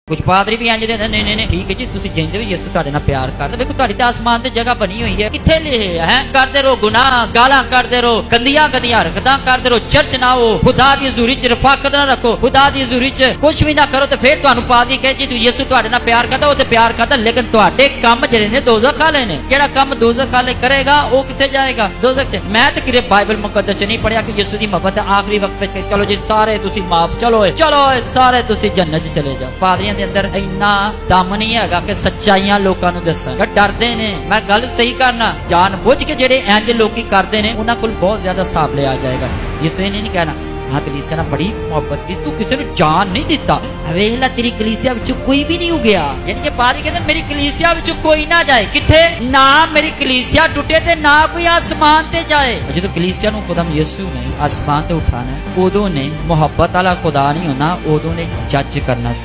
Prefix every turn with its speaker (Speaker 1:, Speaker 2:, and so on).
Speaker 1: कुछ पादरी भी इंज दे नहीं नहीं नहीं ठीक है जी तुसी जिंदे भी यसु तुहाडे नाल प्यार करदे देखो तुहाडी ते आसमान ते जगह बनी हुई है किथे लिखे है करदे रहो गुनाह गालां करदे रहो गंदियां गंदियां हरकतां करदे रहो चर्च ना हो खुदा दी हज़ूरी च रफाकत ना रखो खुदा दी हज़ूरी च कुछ भी ना करो ते फिर तुहानू पादरी कहे जी तू यसु तुहाडे नाल प्यार करदा ओ ते प्यार करदा लेकिन तुहाडे काम जिहड़े ने दोज़ख वाले ने जेड़ा काम दोज़ख वाले करेगा ओ किथे जाएगा दोज़ख च मैं ते किरे बाइबल मुकद्दस च नहीं पढ़िया कि यसु दी मोहब्बत आखिरी वक्त पे चलो जी सारे तुसी माफ चलो सारे तुसी जन्नत च चले जाओ पादरियां दे अंदर इन्ना दम नहीं है कि सच्चाइयां लोगों को दसन डरते ने मैं गल सही करना जान बुझ के जेडे इंज लोग करते हैं उन्होंने को बहुत ज्यादा हिसाब लिया जाएगा यीशु ने नहीं कहना हाँ कलीसिया ने बड़ी मोहब्बत की तू किसी ने जान नहीं दिता वेख ला तेरी कलीसिया विच कोई भी नहीं उगया यानी कि पादरी कहते मेरी कलीसिया विच कोई ना जाए किथे ना मेरी कलीसिया टुटे ते ना कोई आसमान ते जाए जो कलीसिया नूं खुदा यीशु ने आसमान ते उठाना उदों ने मोहब्बत वाला खुदा नहीं होना उदों ने जज करना।